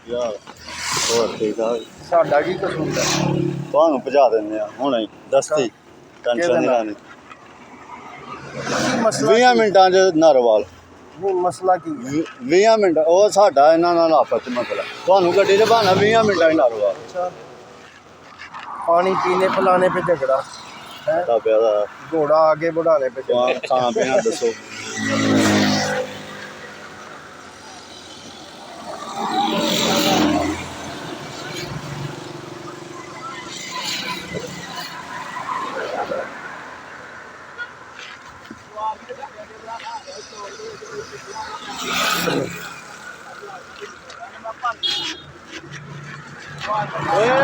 ਯਾਰ ਹੋਰ ਠੀਕ ਆ ਸਾਡਾ ਕੀ ਕਸੂਰ ਹੈ? ਤੁਹਾਨੂੰ ਪਹੁੰਚਾ ਦਿੰਦੇ ਆ ਹੁਣੇ ਦਸਤੀ ਟੈਨਸ਼ਨ ਨਹੀਂ ਲੈਣੀ। ਮਸਲਾ 20 ਮਿੰਟਾਂ 'ਚ ਨਾਰੋਵਾਲ। ਨਹੀਂ ਮਸਲਾ ਕੀ ਹੈ? 20 ਮਿੰਟ ਉਹ ਸਾਡਾ ਇਹਨਾਂ ਨਾਲ ਆਪਸ 'ਚ ਮਸਲਾ। ਤੁਹਾਨੂੰ ਗੱਡੀ 'ਚ ਬਹਾਨਾ 20 ਮਿੰਟਾਂ 'ਚ ਨਾਰੋਵਾਲ। अच्छा पानी पीने पिलाने पे झगड़ा है, ਤਾਂ ਪਿਆ ਦਾ घोड़ा आगे बढ़ाने पे झगड़ा। ਖਾਣਾ ਪੀਣਾ ਦੱਸੋ।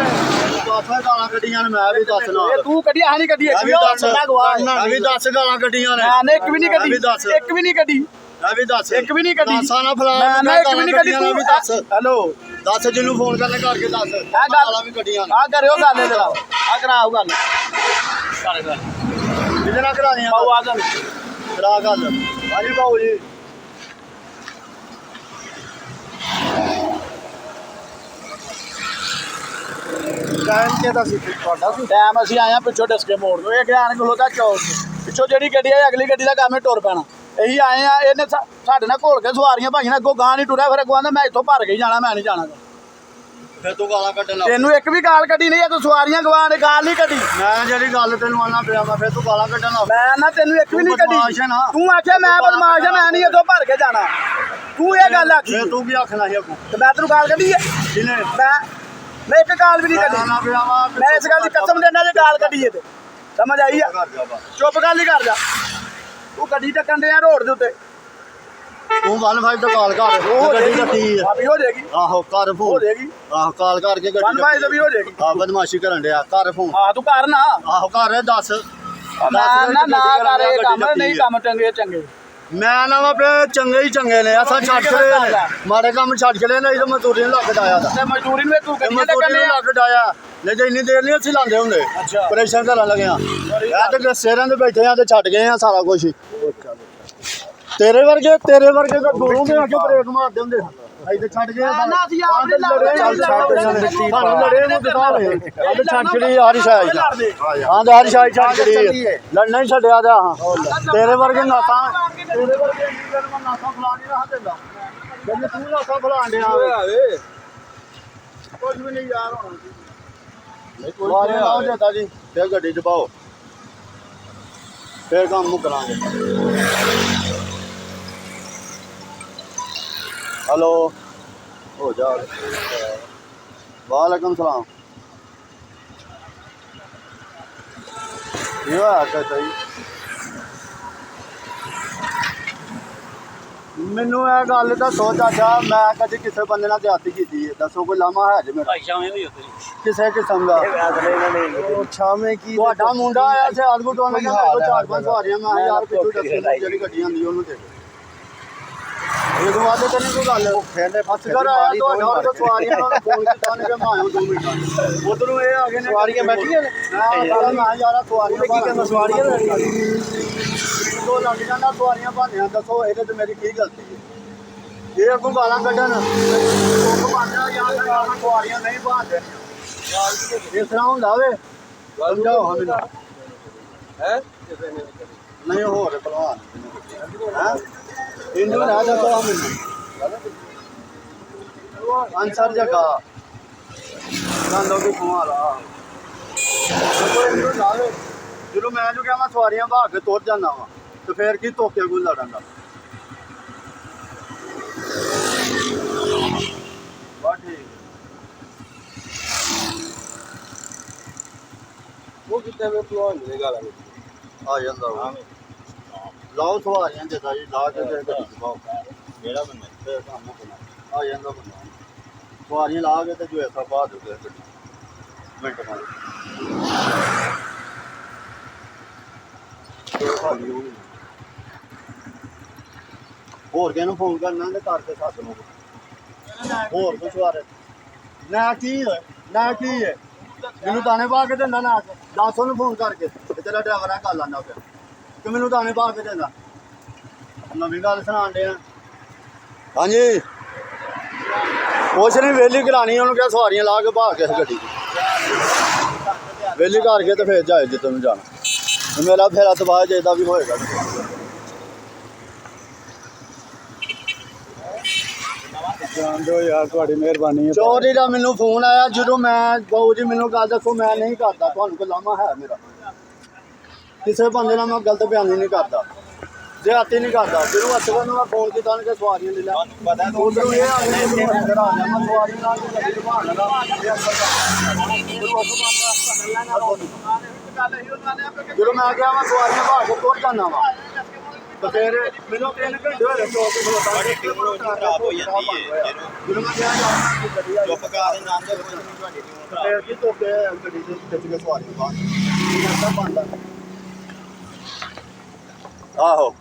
ਗਾਲਾਂ ਕੱਢੀਆਂ ਨੇ ਮੈਂ ਵੀ ਦੱਸ ਨਾ ਤੂੰ ਕੱਢੀ ਆ ਨਹੀਂ ਕੱਢੀ ਮੈਂ ਵੀ ਦੱਸ ਮੈਂ ਵੀ ਦੱਸ ਗਾਲਾਂ ਕੱਢੀਆਂ ਨੇ ਮੈਂ ਇੱਕ ਵੀ ਨਹੀਂ ਕੱਢੀ, ਦੱਸ ਇੱਕ ਵੀ ਨਹੀਂ ਕੱਢੀ, ਮੈਂ ਵੀ ਦੱਸ ਇੱਕ ਵੀ ਨਹੀਂ ਕੱਢੀ। ਦੱਸਾਂ ਨਾ ਫਲਾ ਮੈਂ ਇੱਕ ਵੀ ਨਹੀਂ ਕੱਢੀ। ਮੈਂ ਵੀ ਦੱਸ ਹੈਲੋ ਦੱਸ ਜਿਹਨੂੰ ਫੋਨ ਕਰਨੇ ਕਰਕੇ ਦੱਸ ਆ ਗਾਲਾਂ ਵੀ ਕੱਢੀਆਂ ਨੇ ਆ ਕਰਿਓ ਗੱਲ ਇਹਦੇ ਨਾਲ ਆ ਕਰਾਓ ਗੱਲ ਜਿਹਦੇ ਨਾਲ ਕਰਾਣੀਆਂ ਬਾਊ ਆ ਗੱਲ ਕਰਾ ਗੱਲ ਹਾਂਜੀ ਬਾਊ ਜੀ टाइम के दा सी ਤੁਹਾਡਾ ਸੀ? ਟਾਈਮ ਅਸੀਂ ਆਏ ਆ ਪਿੱਛੋਂ ਡਸਕੇ ਮੋੜ ਤੋਂ ਇਹ ਗਿਆਨ ਖਲੋਤਾ ਚੌਕ ਪਿੱਛੋਂ ਜਿਹੜੀ ਗੱਡੀ ਆ ਅਗਲੀ ਗੱਡੀ ਦਾ ਕੰਮ ਹੈ ਟੁਰ ਪੈਣਾ। ਇਹੀ ਆਏ ਆ ਇਹਨੇ ਸਾਡੇ ਨਾਲ ਘੋਲ ਕੇ ਸਵਾਰੀਆਂ ਭਾਈ ਨੇ ਅੱਗੋਂ ਗਾਂ ਨਹੀਂ ਟੁਰਿਆ ਫਿਰ ਅੱਗੋਂ ਆਂਦਾ ਮੈਂ ਇੱਥੋਂ ਭਰ ਕੇ ਹੀ ਜਾਣਾ ਮੈਂ ਨਹੀਂ ਜਾਣਾ। ਫਿਰ ਤੂੰ ਗਾਲਾਂ ਕੱਢਣ ਲੱਗ ਤੈਨੂੰ ਇੱਕ ਵੀ ਗਾਲ ਕੱਢੀ ਨਹੀਂ ਆ ਤੂੰ ਸਵਾਰੀਆਂ ਗਵਾਂ ਨੇ ਗਾਲ ਨਹੀਂ ਕੱਢੀ। ਮੈਂ ਜਿਹੜੀ ਗੱਲ ਤੈਨੂੰ ਆਣਾ ਪਿਆ ਮੈਂ ਫਿਰ ਤੂੰ ਗਾਲਾਂ ਕੱਢਣ ਲੱਗ ਮੈਂ ਨਾ ਤੈਨੂੰ ਇੱਕ ਵੀ ਨਹੀਂ ਬਦਮਾਸ਼ ਹੈ ਨਾ। ਕੱਢੀ। ਤੂੰ ਆਖਿਆ ਮੈਂ ਬਦਮਾਸ਼ ਆ ਮੈਂ ਨਹੀਂ ਇੱਥੋਂ ਭਰ ਕੇ ਜਾਣਾ। ਤੂੰ ਇਹ ਗੱਲ ਆਖੀ ਫਿਰ ਤੂੰ ਕੀ ਆਖਣਾ ਸੀ ਅੱਗੋਂ ਤੇ ਮੈਂ ਤੈਨੂੰ ਗਾਲ ਕੱਢੀ ਹੈ ਜਿਹਨੇ ਮੈਂ ਇੱਕ ਗਾਲ ਵੀ ਨਹੀਂ ਕੱਢੀ। ਆਣਾ ਪਿਆ ਵਾ ਮੈਂ ਇਸ ਗੱਲ ਦੀ ਕਸਮ ਦੇਣਾ ਜੇ ਗਾਲ ਕੱਢੀ ਏ ਤੇ ਸਮਝ ਆਈ ਆ। ਘਰ ਜਾ ਬਾ ਚੁੱਪ ਗੱਲ ਹੀ ਕਰ ਜਾ ਤੂੰ ਗੱਡੀ ਟੱਕਣ ਦੇ ਆ ਰੋਡ ਦੇ ਉੱਤੇ ਤੂੰ 15 ਤੋਂ ਕਾਲ ਕਰ ਉਹ ਗੱਡੀ ਕੱਟੀ ਹੈ ਆ ਵੀ ਹੋ ਜਾਏਗੀ ਆਹੋ ਕਰ ਹੋ ਫੋਨ ਜਾਏਗੀ ਆਹੋ ਕਾਲ ਕਰਕੇ ਗੱਡੀ 15 ਤੇ ਵੀ ਹੋ ਜਾਏਗੀ। ਆ ਬਦਮਾਸ਼ੀ ਕਰਨ ਡਿਆ ਕਰ ਫੋਨ ਹਾਂ ਤੂੰ ਕਰ ਨਾ ਆਹੋ ਕਰ ਦੱਸ ਮੈਂ ਨਾ ਕਰ ਇਹ ਕੰਮ ਨਹੀਂ ਕੰਮ ਚੰਗੇ ਚੰਗੇ ਮੈਂ ਨਾ ਵੇ ਚੰਗੇ ਹੀ ਚੰਗੇ ਨੇ ਅਸਾਂ ਛੱਡ ਚਲੇ ਨੇ ਮਾੜੇ ਕੰਮ ਛੱਡ ਚਲੇ ਨਹੀਂ ਤਾਂ ਮਜ਼ਦੂਰੀ ਨੂੰ ਲੱਗ ਡਾਇਆ ਦਾ ਤੇ ਮਜ਼ਦੂਰੀ ਨੂੰ ਤੂੰ ਗੱਡੀਆਂ ਮਜ਼ਦੂਰੀ ਟੱਕਣ ਨੂੰ ਲੱਗ ਡਾਇਆ ਨਹੀਂ ਤਾਂ ਇੰਨੀ ਦੇਰ ਨਹੀਂ ਅਸੀਂ ਲਾਉਂਦੇ ਹੁੰਦੇ ਅੱਛਾ। ਪ੍ਰੈਸ਼ਰ ਕਰਨ ਲੱਗਿਆ ਇਹ ਤੇ ਸੇਰਾਂ ਦੇ ਬੈਠੇ ਆ ਤੇ ਛੱਡ ਗਏ ਆ ਸਾਰਾ ਕੁਝ ਤੇਰੇ ਵਰਗੇ ਤਾਂ ਦੂਰੋਂ ਦੇ ਆ ਕੇ ਬ੍ਰੇਕ ਮਾਰਦੇ ਹੁੰਦੇ ਅਸੀਂ ਤੇ ਛੱਡ ਗਏ ਆ ਨਾ ਅਸੀਂ ਆਪ ਨਹੀਂ ਲੜਦੇ ਸਾਨੂੰ ਲੜੇ ਨੂੰ ਦਿਖਾ ਹੋਏ ਅੱਜ ਛੱਡ ਛੜੀ ਹਰ ਸ਼ਾਇਦ ਹਾਂ ਤੇ ਹਰ ਸ਼ਾਇਦ ਛੱਡ ਛੜੀ ਲੜਨਾ ਹੀ ਛੱਡਿਆ ਦਾ ਹਾਂ ਤੇਰੇ ਵਰਗੇ ਨਾਸਾਂ ਨਾਸਾਂ ਫਲਾ ਨਹੀਂ ਰਹਾ ਦਿੰਦਾ ਜੇ ਤੂੰ ਨਾਸਾਂ ਫਲਾਣ ਡਿਆ ਕੁਝ ਵੀ ਨਹੀਂ ਯਾਰ ਹੋਣਾ ਕੋਈ ਆਉ ਦੇਤਾ ਜੀ ਫਿਰ ਗੱਡੀ ਚ ਪਾਓ ਫਿਰ ਕੰਮ ਮੁਕਰਾਂਗੇ हेलो हो जा वालेकुम सलाम ये आका सही ਮੈਨੂੰ ਇਹ ਗੱਲ ਤਾਂ ਸੋਚ ਆਛਾ ਮੈਂ ਕਦੇ ਕਿਸੇ ਬੰਦੇ ਨਾਲ ਜਾਤੀ ਕੀਤੀ ਹੈ ਦੱਸੋ ਕੋਈ ਲਾਮਾ ਹੈ ਜੇ ਮੇਰਾ ਭਾਈ ਸ਼ਾਮੇ ਹੋਈ ਉੱਤੇ ਕਿਸੇ ਕਿਸਮ ਦਾ ਉਹ ਛਾਵੇਂ ਕੀ ਤੁਹਾਡਾ ਮੁੰਡਾ ਆਇਆ ਸੀ ਆਲਗੂ ਤੋਂ ਮੈਂ ਕਿਹਾ ਚਾਰ ਪੰਜ ਸਵਾਰੀਆਂ ਮੈਂ ਯਾਰ ਪਿੱਛੋਂ ਦੱਸੀ ਜਿਹੜੀ ਗੱਡੀ ਆਂਦੀ ਉਹਨੂੰ ਦੇ ਇਹ ਤੋਂ ਬਾਅਦ ਤੈਨੂੰ ਕੋਈ ਗੱਲ ਕਹਿੰਦੇ ਅਸਗਰ ਆਇਆ ਤੁਹਾਡਾ ਤੋਂ ਸਵਾਰੀਆਂ ਨਾਲ ਫੋਨ ਕੀਤਾ ਨੇ ਕਿ ਮੈਂ ਆਇਆ 2 ਮਿੰਟ ਉਧਰੋਂ ਇਹ ਆ ਗਏ ਨੇ ਸਵਾਰੀਆਂ ਬੈਠੀਆਂ ਨੇ ਮੈਂ ਯਾਰਾ ਸਵਾਰੀਆਂ ਕੀ ਕਹਿੰਦਾ ਸਵਾਰੀਆਂ ਦੋ ਲੱਗ ਜਾਂਦਾ ਸਵਾਰੀਆਂ ਭਾਣਿਆ ਦੱਸੋ ਇਹਦੇ ਤੇ ਮੇਰੀ ਕੀ ਗਲਤੀ ਹੈ ਇਹ ਅੱਗੋਂ ਗਾਲਾਂ ਕੱਢਣ ਉਹ ਭਾਣਿਆ ਯਾਰ ਸਵਾਰੀਆਂ ਨਹੀਂ ਭਾਣਦੇ ਇਸ ਤਰ੍ਹਾਂ ਹੁੰਦਾ ਵੇ ਸਮਝਾਓ ਹਾਂ ਮੈਨੂੰ ਹੈ ਨਹੀਂ ਹੋਰ ਭਲਵਾਨ ਹੈ ਇੰਦੂ ਨਾ ਦੱਸੋ ਹਾਂ ਮੈਨੂੰ ਆਨਸਰ ਜਗਾ ਗੰਦੋ ਵੀ ਕੁਮਾਰਾ ਕੋਈ ਇੰਦੂ ਲਾਵੇ ਜਦੋਂ ਮੈਂ ਜੋ ਕਿਹਾ ਮੈਂ ਸਵਾਰੀਆਂ ਭਾਗ ਕੇ ਤੁਰ ਜਾਂਦਾ ਵਾਂ ਤੇ ਫੇਰ ਕੀ ਧੋਖੇ ਕੋਈ ਲੜਨ ਦਾ ਬਸ ਠੀਕ ਉਹ ਕਿਤੇ ਵੇ ਪਲੋਨ ਦੀ ਗੱਲ ਆ ਜਾਂਦਾ ਵਾ ਲਾਓ ਸਵਾਰੀਆਂ ਜਿੱਦਾਂ ਜੀ ਲਾ ਕੇ ਤੇ ਗੱਡੀ ਚ ਪਾਓ ਜਿਹੜਾ ਬੰਦਾ ਫੇਰ ਕੰਮ ਕਰਨਾ ਆ ਜਾਂਦਾ ਬੰਦਾ ਸਵਾਰੀਆਂ ਲਾ ਕੇ ਤੇ ਜੋ ਐਸਾ ਬਾਅਦ ਹੋ ਗਿਆ ਮਿੰਟ ਨਾਲ ਹੋਰ ਕਿਹਨੂੰ ਫੋਨ ਕਰਨਾ ਤੇ ਕਰਕੇ ਸੱਦ ਨੂੰ ਹੋਰ ਕੁਛ ਵਾਰ ਨਾ ਕੀ ਹੈ ਮੈਨੂੰ ਦਾਣੇ ਪਾ ਕੇ ਦਿੰਦਾ ਨਾ ਦੱਸ ਉਹਨੂੰ ਫੋਨ ਕਰਕੇ ਤੇ ਤੇਰਾ ਡਰਾਈਵਰ ਆ ਗੱਲ ਆਉਂਦਾ ਪਿਆ ਕਿ ਮੈਨੂੰ ਦਾਣੇ ਪਾ ਕੇ ਦਿੰਦਾ ਨਵੀਂ ਗੱਲ ਸੁਣਾਉਣ ਦੇ ਹਾਂਜੀ ਕੁਛ ਨਹੀਂ ਵਿਹਲੀ ਕਰਾਣੀ ਉਹਨੂੰ ਕਿਹਾ ਸਵਾਰੀਆਂ ਲਾ ਕੇ ਭਾ ਕੇ ਇਸ ਗੱਡੀ ਵਿਹਲੀ ਕਰਕੇ ਤੇ ਫਿਰ ਜਾਏ ਜਿੱਥੇ ਨੂੰ ਜਾਣਾ ਮੇਰਾ ਫੇਰਾ ਤਬਾਹ ਜਿਹਦਾ ਵੀ ਹੋਏਗਾ ਜਾਣ ਦਿਓ ਯਾਰ ਤੁਹਾਡੀ ਮਿਹਰਬਾਨੀ ਚੌਧਰੀ ਦਾ ਮੈਨੂੰ ਫੋਨ ਆਇਆ ਜਦੋਂ ਮੈਂ ਬਾਊ ਜੀ ਮੈਨੂੰ ਗੱਲ ਦੱਸੋ ਮੈਂ ਨਹੀਂ ਕਰਦਾ ਤੁਹਾਨੂੰ ਕੋਈ ਲਾਮਾ ਹੈ ਮੇਰਾ ਕਿਸੇ ਬੰਦੇ ਨਾਲ ਮੈਂ ਗਲਤ ਬਿਆਨੀ ਨਹੀਂ ਕਰਦਾ ਜ਼ਿਆਦਤੀ ਨਹੀਂ ਕਰਦਾ ਜਦੋਂ ਅਸਲ ਨੂੰ ਮੈਂ ਫੋਨ ਕੀਤਾ ਉਹਨੇ ਕਿ ਸਵਾਰੀਆਂ ਲੈ ਲੈ ਉਧਰੋਂ ਇਹ ਆ ਗਿਆ ਕਿ ਮੈਂ ਅੰਦਰ ਆ ਗਿਆ ਮੈਂ ਸਵਾਰੀਆਂ ਨਾਲ ਤੇ ਗੱਡੀ ਲਵਾ ਲਗਾ ਜਦੋਂ ਮੈਂ ਗਿਆ ਮੈਂ ਸਵਾਰੀਆਂ ਭਾ ਕੇ ਤੁਰ ਜਾਣਾ ਵਾ ਤੇ ਫਿਰ ਮੈਨੂੰ 3 ਘੰਟੇ ਹੋਏ ਚੌਕ ਤੇ ਖਲੋਤਾ ਖਰਾਬ ਹੋ ਜਾਂਦੀ ਹੈ ਜਦੋਂ ਮੈਂ ਗਿਆ ਗੱਡੀ ਆ ਚੁੱਪ ਕਰਾ ਦੇ ਨਾਮ ਦੇ ਕੋਈ ਨਹੀਂ ਤੁਹਾਡੀ ਫਿਰ ਕੀ ਤੋਕੇ ਗੱਡੀ ਦੇ ਖਿੱਚ ਕੇ ਸਵਾਰੀਆਂ ਬਾਹਰ ਆਹੋ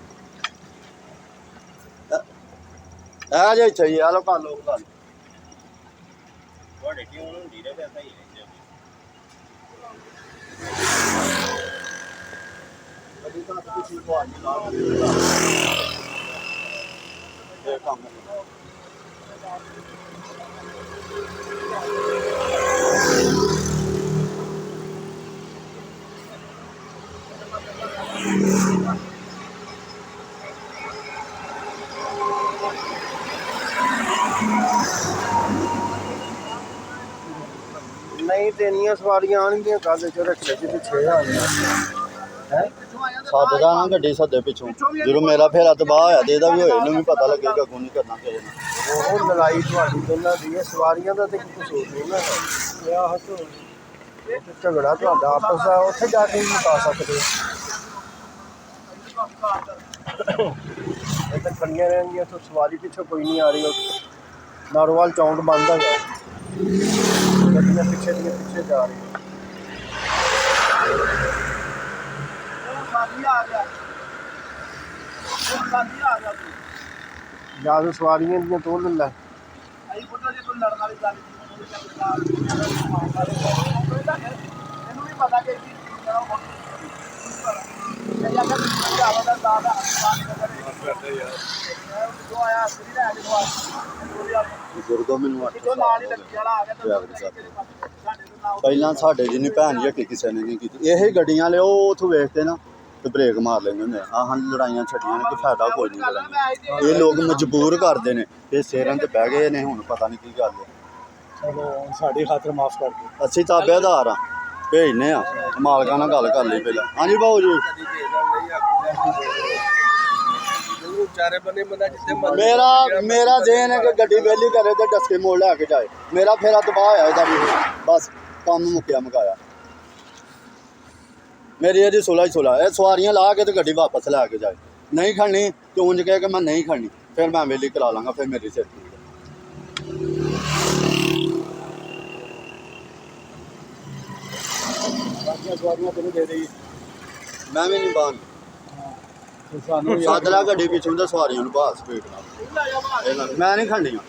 ਆ ਜੇ ਚਾਹੀਏ ਆ ਲੋ ਕਰ ਲੋ ਗੱਲ ਤੁਹਾਡੀ ਟਿਊਨ ਹੁੰਦੀ ਰਹੇ ਵੈਸਾ ਹੀ ਹੈ ਗੱਡੀ ਤਾਂ ਤੁਸੀਂ ਸਵਾਰੀ ਲਾ ਇਹ ਕੰਮ ਨਹੀਂ ਦੇਣੀਆਂ ਸਵਾਰੀਆਂ ਆਣਗੀਆਂ ਕੱਲ ਚ ਰੱਖੇ ਚ ਪਿੱਛੇ ਆ ਗਈਆਂ ਹੈ ਸੱਦਦਾ ਨਾ ਗੱਡੀ ਸੱਦੇ ਪਿੱਛੋਂ ਜਦੋਂ ਮੇਰਾ ਫੇਰਾ ਤਬਾਹ ਹੋਇਆ ਤੇ ਇਹਦਾ ਵੀ ਹੋਏ ਇਹਨੂੰ ਵੀ ਪਤਾ ਲੱਗੇਗਾ ਕੋਈ ਨਹੀਂ ਕਰਨਾ ਕਿਸੇ ਨੇ ਉਹ ਲੜਾਈ ਤੁਹਾਡੀ ਦੋਨਾਂ ਦੀ ਹੈ ਸਵਾਰੀਆਂ ਦਾ ਤੇ ਕੋਈ ਕਸੂਰ ਨਹੀਂ ਨਾ ਹੈ ਆਹ ਹੱਥੋਂ ਝਗੜਾ ਤੁਹਾਡਾ ਆਪਸ ਦਾ ਉੱਥੇ ਜਾ ਕੇ ਹੀ ਮੁਕਾ ਸਕਦੇ ਇਹ ਤਾਂ ਖੜੀਆਂ ਰਹਿਣਗੀਆਂ ਤੋਂ ਸਵਾਰੀ ਪਿੱਛੋਂ ਕੋਈ ਨਹੀਂ ਆ ਰਹੀ ਨਾਰੋਵਾਲ ਚੌਂਕ ਬੰਦ ਹੈਗਾ ਗੱਡੀਆਂ ਪਿੱਛੇ ਦੀਆਂ ਪਿੱਛੇ ਜਾ ਰਹੀਆਂ ਜਿਆਦਾ ਸਵਾਰੀਆਂ ਦੀਆਂ ਤੋਲ ਲੈ ਬਜ਼ੁਰਗੋ ਮੈਨੂੰ ਪਹਿਲਾਂ ਸਾਡੇ ਜਿੰਨੀ ਭੈਣ ਜੀ ਕਿਸੇ ਨੇ ਨਹੀਂ ਕੀਤੀ ਇਹ ਗੱਡੀਆਂ ਲਿਓ ਉੱਥੋਂ ਵੇਖ ਕੇ ਨਾ ਤੇ ਬ੍ਰੇਕ ਮਾਰ ਲੈਂਦੇ ਹੁੰਦੇ ਆਹ ਹਨ ਲੜਾਈਆਂ ਛੱਡੀਆਂ ਨੇ ਕਿ ਫਾਇਦਾ ਕੋਈ ਨਹੀਂ ਲੜਾਈਆਂ ਇਹ ਲੋਕ ਮਜਬੂਰ ਕਰਦੇ ਨੇ ਇਹ ਸਿਰਾਂ ਤੇ ਬਹਿ ਗਏ ਨੇ ਹੁਣ ਪਤਾ ਨਹੀਂ ਕੀ ਗੱਲ ਹੈ ਚਲੋ ਸਾਡੀ ਖਾਤਰ ਮਾਫ ਕਰ ਦਿਓ ਅਸੀਂ ਤਾਬੇਦਾਰ ਆ ਭੇਜਨੇ ਆ ਮਾਲਕਾਂ ਨਾਲ ਗੱਲ ਕਰ ਲਈ ਪਹਿਲਾਂ ਹਾਂਜੀ ਬਾਊ ਜੀ ਚਾਰੇ ਬੰਨੇ ਬੰਦਾ ਜਿੱਥੇ ਮੇਰਾ ਜ਼ੇਨ ਹੈ ਕਿ ਗੱਡੀ ਵਿਹਲੀ ਕਰੇ ਤੇ ਡਸਕੇ ਮੋੜ ਲੈ ਕੇ ਜਾਏ ਮੇਰਾ ਫੇਰਾ ਤਬਾਹ ਹੋਇਆ ਇਹਦਾ ਵੀ ਬਸ ਕੰਮ ਮੁੱਕਿਆ ਮੁਕਾਇਆ ਮੇਰੀ ਇਹਦੀ ਸੁਲਾ ਇਹ ਸਵਾਰੀਆਂ ਲਾ ਕੇ ਤੇ ਗੱਡੀ ਵਾਪਸ ਲੈ ਕੇ ਜਾਏ ਨਹੀਂ ਖੜਨੀ ਤੇ ਉਂਝ ਕਹੇ ਕਿ ਮੈਂ ਨਹੀਂ ਖੜਨੀ ਫਿਰ ਮੈਂ ਵਿਹਲੀ ਕਰਾ ਲਾਂਗਾ ਫਿਰ ਮੇਰੀ ਸਿਰ ਸਵਾਰੀਆਂ ਤੈਨੂੰ ਦੇ ਦੇਈ ਮੈਂ ਵੀ ਨਹੀਂ ਬਾਨ ਸਾਨੂੰ ਸੱਦ ਲਾ ਗੱਡੀ ਪਿੱਛੋਂ ਤੇ ਸਵਾਰੀਆਂ ਨੂੰ ਬਾਹਰ ਸਪੀਡ ਨਾਲ ਮੈਂ ਨਹੀਂ ਖੜਨੀਆਂ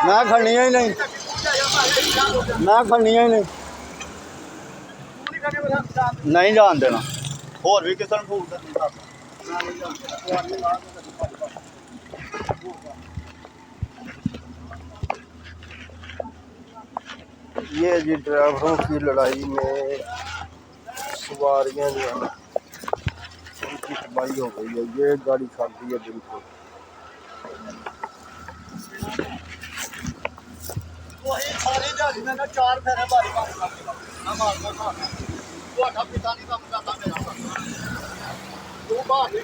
ਮੈਂ ਖੜਨੀਆਂ ਹੀ ਨਹੀਂ ਮੈਂ ਖੜਨੀਆਂ ਹੀ ਨਹੀਂ ਨਹੀਂ ਜਾਣ ਦੇਣਾ ਹੋਰ ਵੀ ਕਿਸੇ ਨੂੰ ਫੋਨ ਕਰਨਾ ये जी ड्राइवरों की लड़ाई में सवारियां जो है उनकी तबाही हो गई है ये गाड़ी खाती है बिल्कुल वही सारी दिहाड़ी में 4 फेरे बारी ਤੁਹਾਡਾ ਪਿਤਾ ਨਹੀਂ ਕੰਮ ਕਰਦਾ ਮੇਰਾ ਤੂੰ ਬਾਹਰ ਨਹੀਂ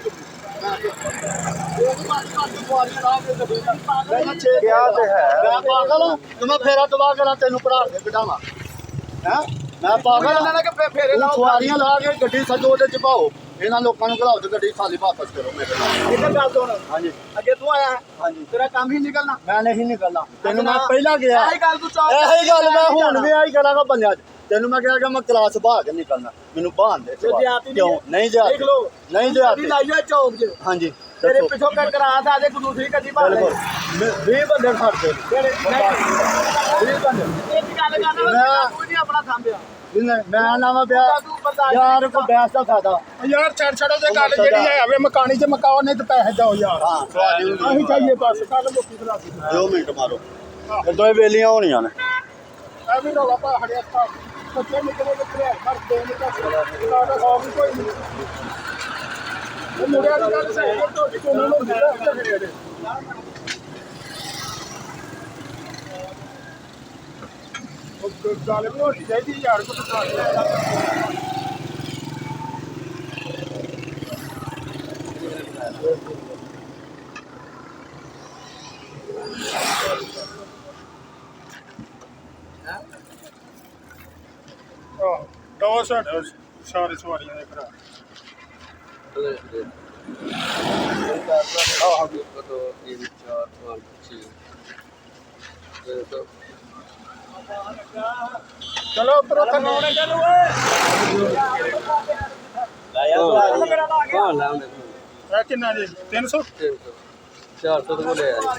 क्या तो है ਮੈਂ ਪਾਗਲ ਹਾਂ ਤੇ ਮੈਂ ਫੇਰਾ ਤਬਾਹ ਕਰਾਂ ਤੈਨੂੰ ਪੜਾ ਕੇ ਬਿਠਾਵਾਂ ਹੈ ਮੈਂ ਪਾਗਲ ਹਾਂ ਤੂੰ ਸਵਾਰੀਆਂ ਲਾ ਕੇ ਗੱਡੀ ਸੱਜੋ ਉਹਦੇ ਚ ਪਾਓ ਇਹਨਾਂ ਲੋਕਾਂ ਨੂੰ ਘਲਾਓ ਤੇ ਗੱਡੀ ਖਾਲੀ ਵਾਪਸ ਕਰੋ ਮੇਰੇ ਨਾਲ ਇਹਦਾ ਗੱਲ ਸੁਣ ਹਾਂਜੀ ਅੱਗੇ ਤੂੰ ਆਇਆ ਹਾਂਜੀ ਤੇਰਾ ਕੰਮ ਹੀ ਨਿਕਲਣਾ ਮੈਂ ਨਹੀਂ ਨਿਕਲਣਾ ਤੈਨੂੰ ਮੈਂ ਪਹਿਲਾਂ ਗਿਆ ਆਹੀ ਗੱਲ ਤੂੰ ਚਾਹ ਇਹੀ ਗੱਲ ਮੈਂ ਹੁਣ ਵੀ ਆਹੀ ਕਰਾਂਗਾ ਬੰਦਿਆਂ 'ਚ ਤੈਨੂੰ ਮੈਂ ਕਿਹਾ ਕਿ ਮੈਂ ਕਲਾਸ ਬਾਹਰ ਕੇ ਨਿਕਲਣਾ ਮੈਨੂੰ ਬਾਹਰ ਦੇ ਜ਼ਿਆਦਤੀ ਕਿਉਂ ਨਹੀਂ ਦੇਖ ਲਓ ਨਹੀਂ ਜ਼ਿਆਦਤੀ ਲਾਈਆ ਚੌਕ 'ਚ ਹਾਂਜੀ ਤੇਰੇ ਪਿੱਛੋਂ ਕਰਾ ਸਕਦੇ ਕੋਈ ਦੂਸਰੀ ਗੱਡੀ ਭਰ ਲੈ ਬਿਲਕੁਲ 20 ਬੰਦੇ ਖੜਦੇ ਕਿਹੜੇ ਨਹੀਂ 20 ਬੰਦੇ ਇੱਕ ਗੱਲ ਕਰਨਾ ਕੋਈ ਨਹੀਂ ਆਪਣਾ ਸਾਂਭਿਆ ਮੈਂ ਨਾ ਵਿਆਹ ਯਾਰ ਕੋ ਬੈਸ ਦਾ ਫਾਇਦਾ ਯਾਰ ਛੱਡੋ ਤੇ ਗੱਲ ਜਿਹੜੀ ਹੈ ਵੇ ਮਕਾਨੀ ਚ ਮਕਾਓ ਨਹੀਂ ਤੇ ਪੈਸੇ ਦਿਓ ਯਾਰ ਹਾਂ ਸਵਾਰੀ ਅਸੀਂ ਚਾਹੀਏ ਬਸ ਕੱਲ ਮੁੱਕੀ ਖਲਾਸੀ 2 ਮਿੰਟ ਮਾਰੋ ਇਹ ਦੋਵੇਂ ਵੇਲੀਆਂ ਹੋਣੀਆਂ ਨੇ ਐ ਵੀ ਰੌਲਾ ਪਾ ਹੜਿਆ ਸਾ ਬੱਚੇ ਨਿਕਲੇ ਨਿਕਲੇ ਹਰ ਦੋ ਮਿੰਟ ਦਾ ਸੌ ਵੀ ਕੋਈ ਨਹੀਂ ਇਹ ਮੁੰਡਿਆਂ ਦੀ ਗੱਲ ਸਹੀ ਹੈ ਤੁਹਾਡੀ ਕੋਲ ਨੂੰ ਜਿਹੜਾ ਉਹ ਗੱਲ ਵੀ ਹੋਣੀ ਚਾਹੀਦੀ ਯਾਰ ਕੋਈ ਦੋ ਸਾਰੇ ਸਵਾਰੀਆਂ ਦੇ ਭਰਾ ਚਲੋ ਉੱਪਰ ਉੱਥੇ ਲਾਉਣੇ ਚੱਲੂ ਇਹ ਕਿੰਨਾ ਜੀ 300 400 ਤੋਂ ਲੈ ਆਇਆ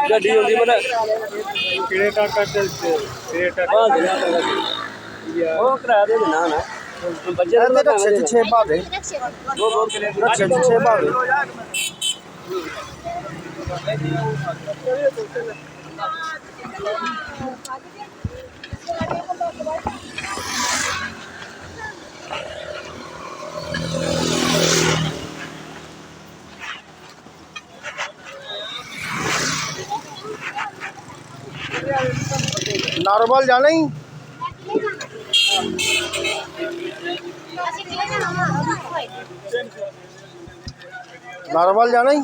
ਗੱਡੀ ਹੁੰਦੀ ਮਨ ਕਿਹੜੇ ਟਾਕ ਕਰਦੇ ਤੇ ਟਾਕ ਉਹ ਕਰਾ ਦੇ ਨਾ ਨਾ ਬੱਚੇ ਇਹਦੇ ਰਕਸ਼ੇ ਚ 6 ਭਾਵੇ ਦੋ ਕਿਲੇ ਰਕਸ਼ੇ ਚ 6 ਭਾਵੇ नारोवाल जाना ही नारोवाल जाना ही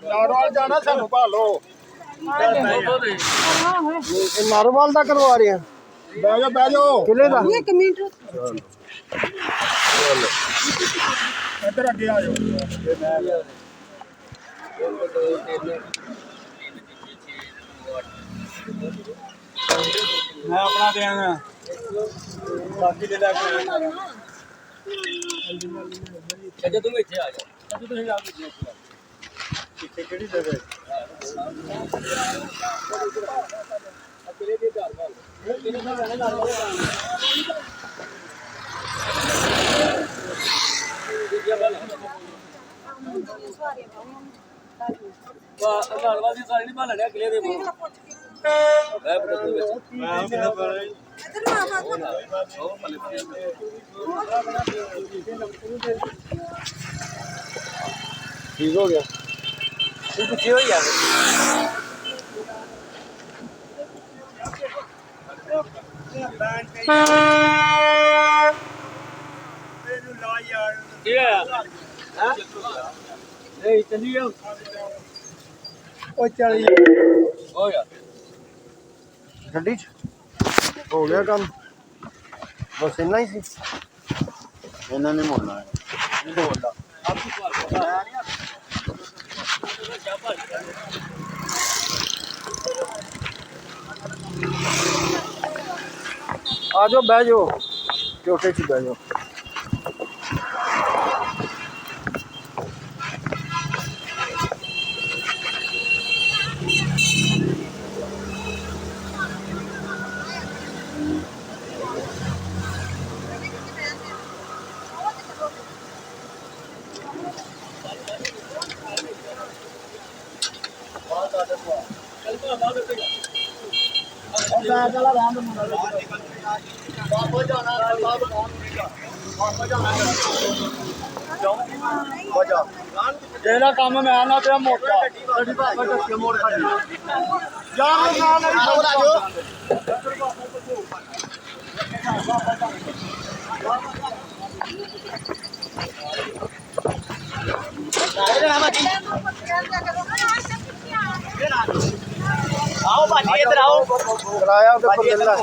नारोवाल जाना सानू भालो नारोवाल का करवा रहे हैं बह जाओ किले का इधर अगे आ जाओ मैं अपना देंगा बाकी दे लगे अच्छा तुम इथे आ जाओ अच्छा तुम जा ਕਿੱਥੇ ਕਿਹੜੀ ਜਗ੍ਹਾ ਵਾਹ ਦੀ ਸਾਰੀ ਨਹੀਂ ਭਾਲਣਿਆ ਕਿਲੇ ਦੇ ਮੂੰਹ ਮੈਂ ਬੜਾ ਵਿੱਚ ਮੈਂ ਕਿਹਦਾ ਬੜਾ ठीक हो गया ਤੂੰ ਪਿੱਛੇ ਹੋਈ ਯਾਰ ਕੀ ਹੈ ਹਾਂ ਨਹੀਂ ਚੱਲੀ ਆ ओ चल ਹੋ ਗਿਆ गड्डी हो गया काम बस इतना ही सी ਇਹਨਾਂ ਨੇ ਮੋੜਨਾ ਹੈ ਇਹ ਬੋਲਦਾ आ जाओ बह जाओ चौथे च बह जाओ ਜਿਹੜਾ ਕੰਮ ਮੈਂ ਨਾ ਤੇ ਮੋਟਾ ਗੱਡੀ ਭਾਵੇਂ ਟੱਕੇ ਮੋੜ ਖੜੀ ਯਾਰ ਨਾਲ ਨਹੀਂ ਆ ਜਾਓ Hãy subscribe cho kênh Ghiền Mì Gõ để không bỏ lỡ những video hấp dẫn ਭਾਜੀ ਇੱਧਰ ਆਓ ਕਿਰਾਇਆ ਉਹਦੇ ਕੋਲ ਲੈ ਲੈ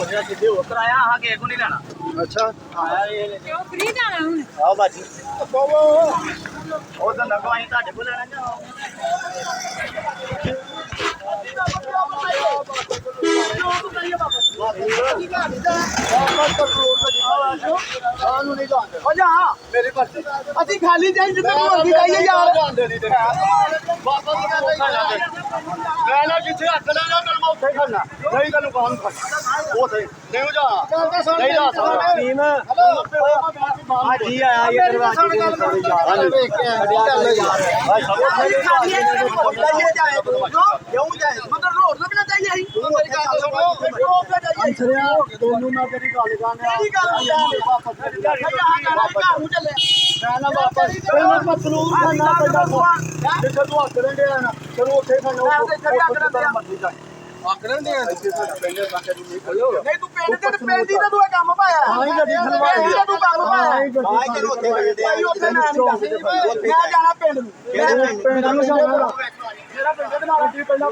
ਕਿਰਾਇਆ ਆਹ ਕਿਸੇ ਕੋ ਨਹੀਂ ਲੈਣਾ ਅੱਛਾ ਆਇਆ ਇਹ ਕਿਉਂ ਫ੍ਰੀ ਜਾਣਾ ਹੁਣ ਆਓ ਭਾਜੀ ਬੋਵੋ ਉਹ ਤਾਂ ਨਗਵਾਈ ਤੁਹਾਡੇ ਕੋਲ ਲੈਣਾ ਜਾਂ ਸਾਨੂੰ ਨਹੀਂ ਜਾਣਦੇ ਉਹ ਜਾ ਮੇਰੇ ਪਰਚੇ ਅਸੀਂ ਖਾਲੀ ਜਾਈ ਜਿੱਥੇ ਮਰਜ਼ੀ ਜਾਈਏ ਯਾਰ ਜਾਣਦੇ ਨਹੀਂ ਤੇ ਬਾਬਾ ਜੀ ਕਹਿੰਦਾ ਮੈਂ ਨਾ ਜਿੱਥੇ ਹੱਥ ਲੈਣਾ ਤੈਨੂੰ ਮੈਂ ਉੱਥੇ ਖੜਨਾ ਨਹੀਂ ਤੈਨੂੰ ਕਾਹਨ ਖੜਨਾ ਉੱਥੇ ਨਹੀਂ ਹੋ ਜਾ ਨਹੀਂ ਜਾ ਸਕਦਾ ਟੀਮ ਆ ਜੀ ਆਇਆ ਇਹ ਦਰਵਾਜ਼ੇ ਦੇ ਥੋੜੀ ਯਾਰ ਵੇਖ ਕੇ ਚੱਲ ਯਾਰ ਭਾਈ ਸਭ ਕਿਉਂ ਜਾਏ ਮਤਲਬ ਰੋਡ ਨਾ ਬਿਨਾ ਚਾਹੀਏ ਅਸੀਂ ਤੂੰ ਮੇਰੀ ਗੱਲ ਸੁਣੋ ਅੰਸਰਿਆ ਦੋਨੋਂ ਨਾਲ ਤੇਰੀ ਗੱਲ ਕਰਨਾ ਕਿਹੜੀ ਗੱਲ ਯਾਰ ਵਾਪਸ ਘਰ ਨੂੰ ਚੱਲੇ ਮੈਂ ਨਾ ਵਾਪਸ ਤੈਨੂੰ ਮਤਲੂਬ ਕਰਨਾ ਪੈਂਦਾ ਜਿੱਥੇ ਤੂੰ ਹੱਥ ਲੈਂਦੇ ਆ ਨਾ ਤੈਨੂੰ ਉੱਥੇ ਖੜਨਾ ਮਰਜ਼ੀ ਜਾ ਆਕੜਨ ਦੇ ਇੱਥੇ ਸਾਡੇ ਪਿੰਡ ਬਾਕੀ ਦੀ ਨਹੀਂ ਖੜੋ ਨਹੀਂ ਤੂੰ ਪਿੰਡ ਦੀ ਤਾਂ ਤੂੰ ਇਹ ਕੰਮ ਪਾਇਆ ਹਾਂ ਹੀ ਗੱਡੀ ਖੜਵਾਈ ਪਿੰਡ ਦਾ ਤੂੰ ਕੰਮ ਪਾਇਆ ਹਾਂ ਹੀ ਤੈਨੂੰ ਉੱਥੇ ਖੜੇ ਭਾਈ ਉੱਥੇ ਮੈਂ ਨਹੀਂ ਦੱਸਦੀ ਮੈਂ ਜਾਣਾ ਪਿੰਡ ਨੂੰ ਪਿੰਡ ਨੂੰ ਜਾਣਾ ਮੇਰਾ ਪਿੰਡ ਦੇ ਨਾਲ ਗੱਡੀ ਪਹਿਲਾਂ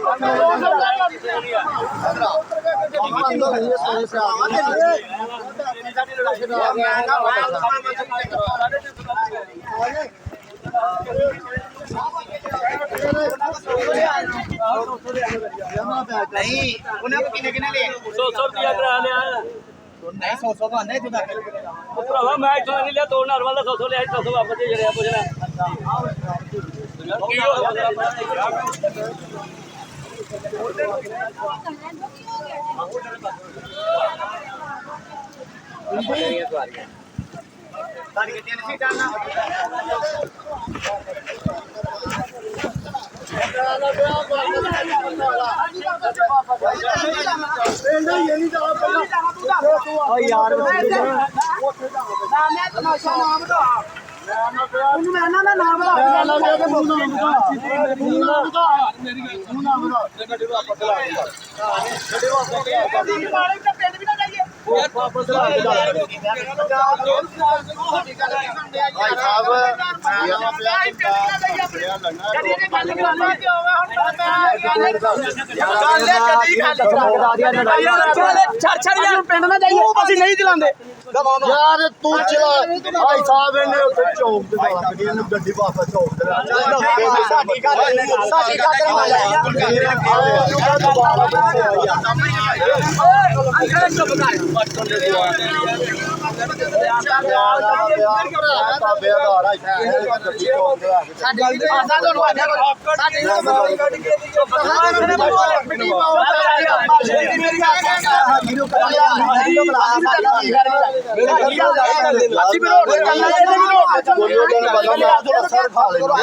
ਨਹੀਂ ਉਹਨੇ ਕੋ ਕਿੰਨੇ ਲਏ 100 ਰੁਪਿਆ ਕਰਾ ਲਿਆ ਨਹੀਂ 100 ਦਾ ਨਹੀਂ ਤੂੰ ਦੱਸ ਉਹ ਭਰਾਵਾ ਮੈਂ ਇੱਥੋਂ ਨਹੀਂ ਲਿਆ ਦੋ ਨਰਮਲ ਦਾ 100 ਲਿਆ 100 ਵਾਪਸ ਦੇ ਜਰਿਆ ਪੁੱਛਣਾ ਕੀ ਹੋ ਗਿਆ ਸਾਡੀ ਗੱਡੀਆਂ ਨਹੀਂ ਜਾਣਾ ਯਾਰ ਮੈਂ ਤਮਾਸ਼ਾ ਨਾਮ ਦਾ ਉਹਨੂੰ ਮੈਂ ਨਾ ਨਾਮ ਲਾ ਪਿੰਡ ਵੀ ਨਾ ਜਾਈਏ ਪਿੰਡ ਨਾ ਜਾਈਏ ਅਸੀਂ ਨਹੀਂ ਚਲਾਉਂਦੇ ਯਾਰ ਤੂੰ ਚਲਾ ਭਾਈ ਸਾਹਿਬ ਇਹਨੇ ਉੱਥੇ ਚੌਕ ਤੇ ਜਾ ਕੇ ਇਹਨੂੰ ਗੱਡੀ ਵਾਪਸ ਚੌਕ ਤੇ ਲਾ ਸਾਡੀ ਗੱਲ ਅਸੀਂ ਵੀ ਰੋਡ ਚੱਲਣਾ ਬੋਲੋ ਤੈਨੂੰ ਪਤਾ ਮੈਂ ਤਾਂ ਅਸਰ ਖਾ ਲੈਣਾ